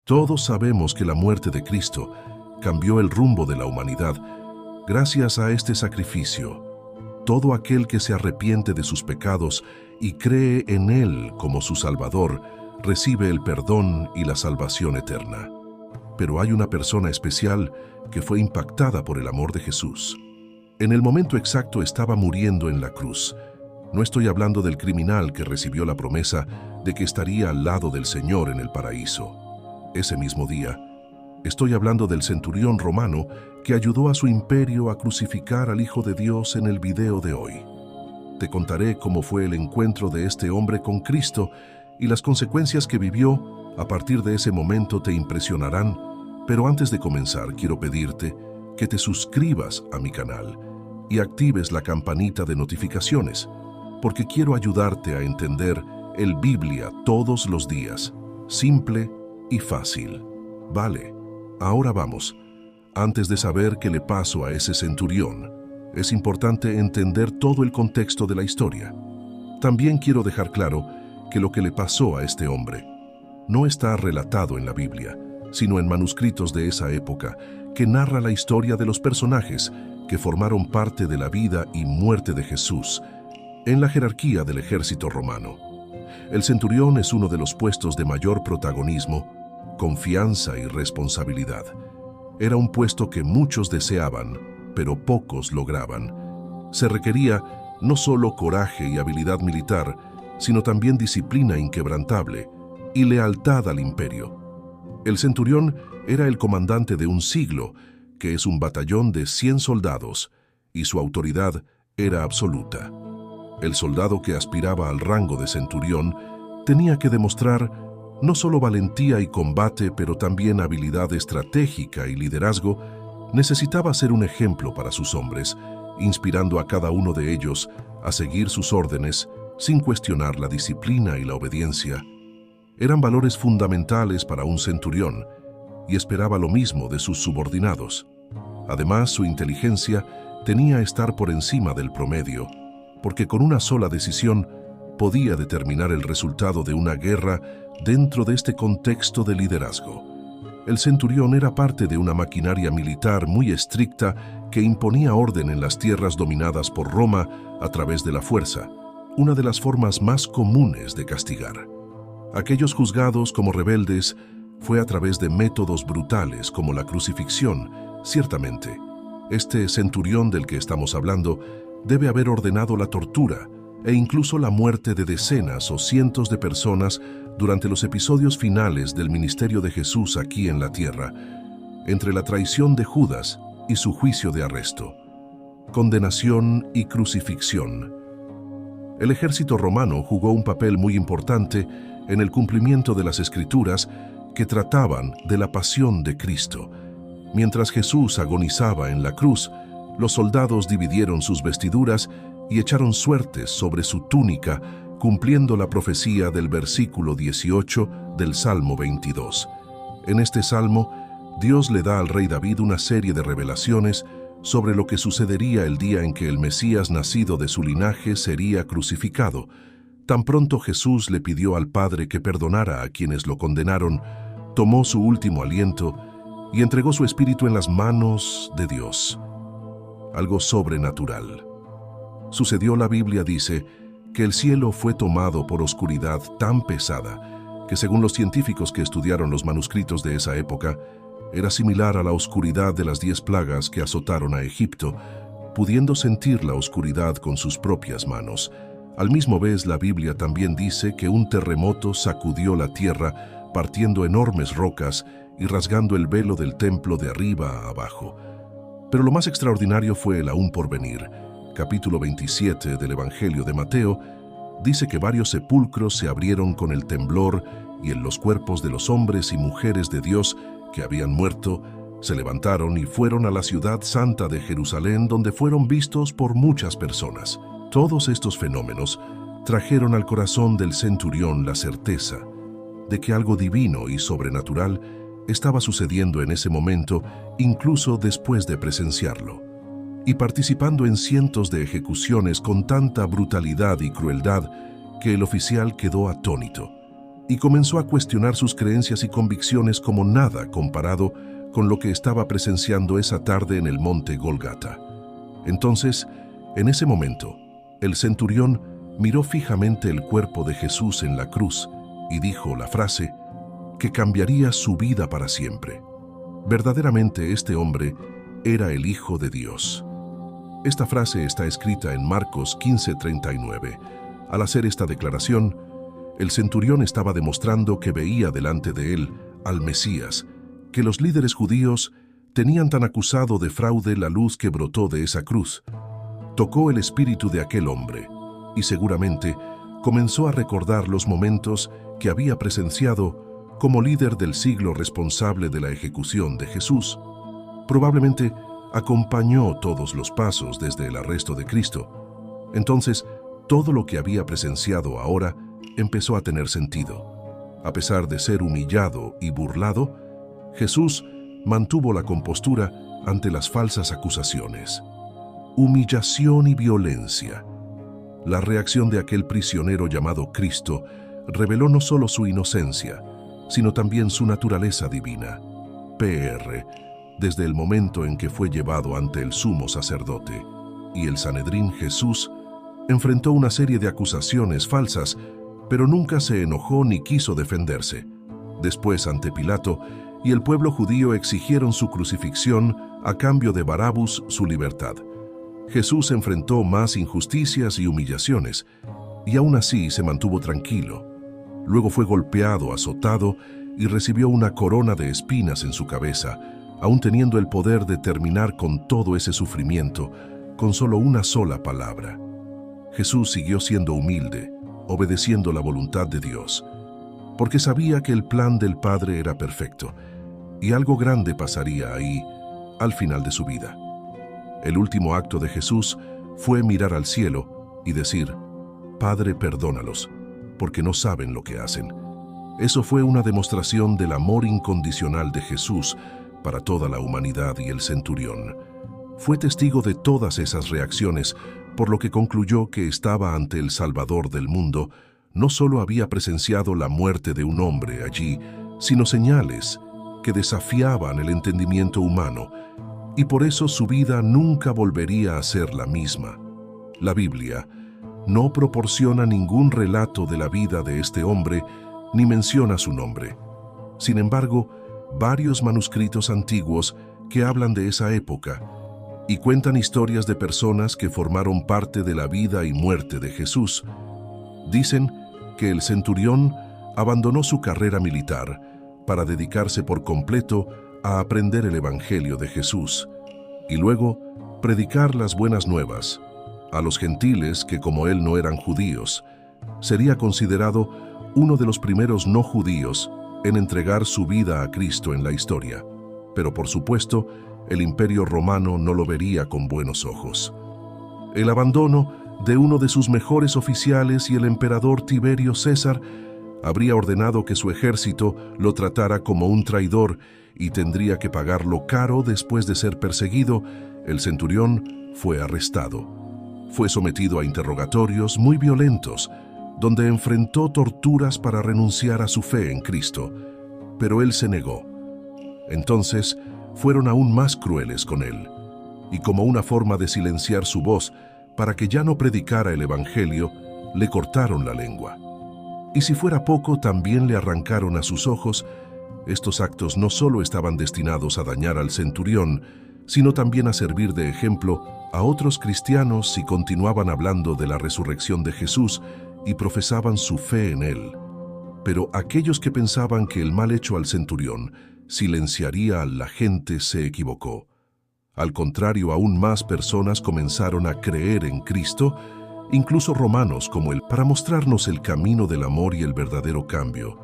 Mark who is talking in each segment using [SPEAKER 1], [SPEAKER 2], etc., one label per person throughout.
[SPEAKER 1] Todos sabemos que la muerte de Cristo cambió el rumbo de la humanidad gracias a este sacrificio. Todo aquel que se arrepiente de sus pecados y cree en Él como su Salvador, recibe el perdón y la salvación eterna. Pero hay una persona especial que fue impactada por el amor de Jesús. En el momento exacto estaba muriendo en la cruz. No estoy hablando del criminal que recibió la promesa de que estaría al lado del Señor en el paraíso. Ese mismo día, estoy hablando del centurión romano que ayudó a su imperio a crucificar al Hijo de Dios en el video de hoy. Te contaré cómo fue el encuentro de este hombre con Cristo y las consecuencias que vivió a partir de ese momento te impresionarán. Pero antes de comenzar, quiero pedirte que te suscribas a mi canal y actives la campanita de notificaciones, porque quiero ayudarte a entender el Biblia todos los días, simple y fácil. Vale, ahora vamos. Antes de saber qué le pasó a ese centurión, es importante entender todo el contexto de la historia. También quiero dejar claro que lo que le pasó a este hombre no está relatado en la Biblia, sino en manuscritos de esa época que narra la historia de los personajes que formaron parte de la vida y muerte de Jesús en la jerarquía del ejército romano. El centurión es uno de los puestos de mayor protagonismo, confianza y responsabilidad. Era un puesto que muchos deseaban, pero pocos lograban. Se requería no solo coraje y habilidad militar, sino también disciplina inquebrantable y lealtad al imperio. El centurión era el comandante de un siglo, que es un batallón de 100 soldados, y su autoridad era absoluta. El soldado que aspiraba al rango de centurión tenía que demostrar no solo valentía y combate, pero también habilidad estratégica y liderazgo. Necesitaba ser un ejemplo para sus hombres, inspirando a cada uno de ellos a seguir sus órdenes sin cuestionar la disciplina y la obediencia. Eran valores fundamentales para un centurión y esperaba lo mismo de sus subordinados. Además, su inteligencia tenía que estar por encima del promedio, porque con una sola decisión podía determinar el resultado de una guerra dentro de este contexto de liderazgo. El centurión era parte de una maquinaria militar muy estricta que imponía orden en las tierras dominadas por Roma a través de la fuerza, una de las formas más comunes de castigar. Aquellos juzgados como rebeldes fue a través de métodos brutales como la crucifixión. Ciertamente, este centurión del que estamos hablando debe haber ordenado la tortura e incluso la muerte de decenas o cientos de personas durante los episodios finales del ministerio de Jesús aquí en la tierra, entre la traición de Judas y su juicio de arresto, condenación y crucifixión. El ejército romano jugó un papel muy importante en el cumplimiento de las Escrituras que trataban de la pasión de Cristo. Mientras Jesús agonizaba en la cruz, los soldados dividieron sus vestiduras y echaron suertes sobre su túnica, cumpliendo la profecía del versículo 18 del Salmo 22. En este salmo, Dios le da al rey David una serie de revelaciones sobre lo que sucedería el día en que el Mesías nacido de su linaje sería crucificado. Tan pronto Jesús le pidió al Padre que perdonara a quienes lo condenaron, tomó su último aliento y entregó su espíritu en las manos de Dios. Algo sobrenatural sucedió. La Biblia dice que el cielo fue tomado por oscuridad tan pesada que, según los científicos que estudiaron los manuscritos de esa época, era similar a la oscuridad de las 10 plagas que azotaron a Egipto, pudiendo sentir la oscuridad con sus propias manos. Al mismo vez, la Biblia también dice que un terremoto sacudió la tierra, partiendo enormes rocas y rasgando el velo del templo de arriba a abajo. Pero lo más extraordinario fue el aún porvenir. Capítulo 27 del Evangelio de Mateo dice que varios sepulcros se abrieron con el temblor y en los cuerpos de los hombres y mujeres de Dios que habían muerto se levantaron y fueron a la ciudad santa de Jerusalén, donde fueron vistos por muchas personas. Todos estos fenómenos trajeron al corazón del centurión la certeza de que algo divino y sobrenatural estaba sucediendo en ese momento, incluso después de presenciarlo. Y participando en cientos de ejecuciones con tanta brutalidad y crueldad que el oficial quedó atónito. y comenzó a cuestionar sus creencias y convicciones como nada comparado con lo que estaba presenciando esa tarde en el monte Golgata. Entonces, en ese momento, el centurión miró fijamente el cuerpo de Jesús en la cruz y dijo la frase que cambiaría su vida para siempre. Verdaderamente este hombre era el Hijo de Dios. Esta frase está escrita en Marcos 15:39. Al hacer esta declaración, el centurión estaba demostrando que veía delante de él al Mesías, que los líderes judíos tenían tan acusado de fraude la luz que brotó de esa cruz. Tocó el espíritu de aquel hombre y seguramente comenzó a recordar los momentos que había presenciado como líder del siglo responsable de la ejecución de Jesús. Probablemente acompañó todos los pasos desde el arresto de Cristo. Entonces, todo lo que había presenciado ahora empezó a tener sentido. A pesar de ser humillado y burlado, Jesús mantuvo la compostura ante las falsas acusaciones. Humillación y violencia. La reacción de aquel prisionero llamado Cristo reveló no solo su inocencia, sino también su naturaleza divina. Pr. Desde el momento en que fue llevado ante el sumo sacerdote y el Sanedrín, Jesús enfrentó una serie de acusaciones falsas, pero nunca se enojó ni quiso defenderse. Después, ante Pilato y el pueblo judío exigieron su crucifixión a cambio de Barabás su libertad. Jesús enfrentó más injusticias y humillaciones, y aún así se mantuvo tranquilo. Luego fue golpeado, azotado, y recibió una corona de espinas en su cabeza, aún teniendo el poder de terminar con todo ese sufrimiento con solo una sola palabra. Jesús siguió siendo humilde, obedeciendo la voluntad de Dios, porque sabía que el plan del Padre era perfecto, y algo grande pasaría ahí al final de su vida. El último acto de Jesús fue mirar al cielo y decir: Padre, perdónalos, porque no saben lo que hacen. Eso fue una demostración del amor incondicional de Jesús para toda la humanidad, y el centurión fue testigo de todas esas reacciones, por lo que concluyó que estaba ante el Salvador del mundo. No solo había presenciado la muerte de un hombre allí, sino señales que desafiaban el entendimiento humano, y por eso su vida nunca volvería a ser la misma. La Biblia no proporciona ningún relato de la vida de este hombre, ni menciona su nombre. Sin embargo, varios manuscritos antiguos que hablan de esa época y cuentan historias de personas que formaron parte de la vida y muerte de Jesús. Dicen que el centurión abandonó su carrera militar para dedicarse por completo a aprender el Evangelio de Jesús y luego predicar las buenas nuevas a los gentiles que, como él, no eran judíos. Sería considerado uno de los primeros no judíos en entregar su vida a Cristo en la historia. Pero por supuesto, el Imperio Romano no lo vería con buenos ojos. El abandono de uno de sus mejores oficiales y el emperador Tiberio César habría ordenado que su ejército lo tratara como un traidor y tendría que pagarlo caro. Después de ser perseguido, el centurión fue arrestado. Fue sometido a interrogatorios muy violentos, donde enfrentó torturas para renunciar a su fe en Cristo, pero él se negó. Entonces fueron aún más crueles con él, y como una forma de silenciar su voz para que ya no predicara el Evangelio, le cortaron la lengua. Y si fuera poco, también le arrancaron a sus ojos. Estos actos no solo estaban destinados a dañar al centurión, sino también a servir de ejemplo a otros cristianos si continuaban hablando de la resurrección de Jesús y profesaban su fe en él. Pero aquellos que pensaban que el mal hecho al centurión silenciaría a la gente se equivocó. Al contrario, aún más personas comenzaron a creer en Cristo, incluso romanos como él, para mostrarnos el camino del amor y el verdadero cambio.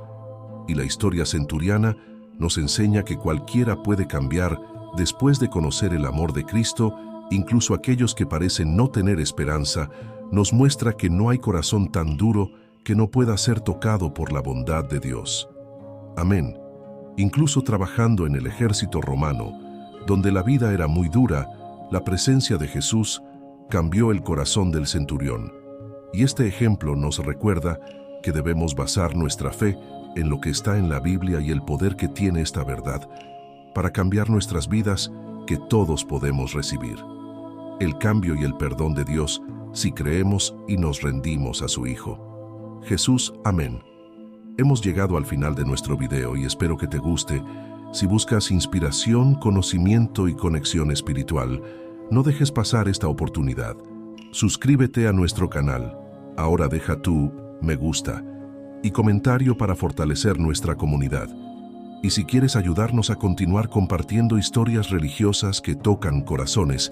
[SPEAKER 1] Y la historia centuriana nos enseña que cualquiera puede cambiar después de conocer el amor de Cristo. Incluso aquellos que parecen no tener esperanza, nos muestra que no hay corazón tan duro que no pueda ser tocado por la bondad de Dios. Amén. Incluso trabajando en el ejército romano, donde la vida era muy dura, la presencia de Jesús cambió el corazón del centurión. Y este ejemplo nos recuerda que debemos basar nuestra fe en lo que está en la Biblia y el poder que tiene esta verdad para cambiar nuestras vidas que todos podemos recibir. El cambio y el perdón de Dios si creemos y nos rendimos a su Hijo. Jesús, amén. Hemos llegado al final de nuestro video y espero que te guste. Si buscas inspiración, conocimiento y conexión espiritual, no dejes pasar esta oportunidad. Suscríbete a nuestro canal. Ahora deja tu me gusta y comentario para fortalecer nuestra comunidad. Y si quieres ayudarnos a continuar compartiendo historias religiosas que tocan corazones,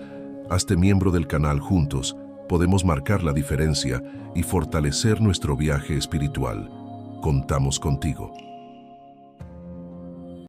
[SPEAKER 1] hazte miembro del canal. Juntos podemos marcar la diferencia y fortalecer nuestro viaje espiritual. Contamos contigo.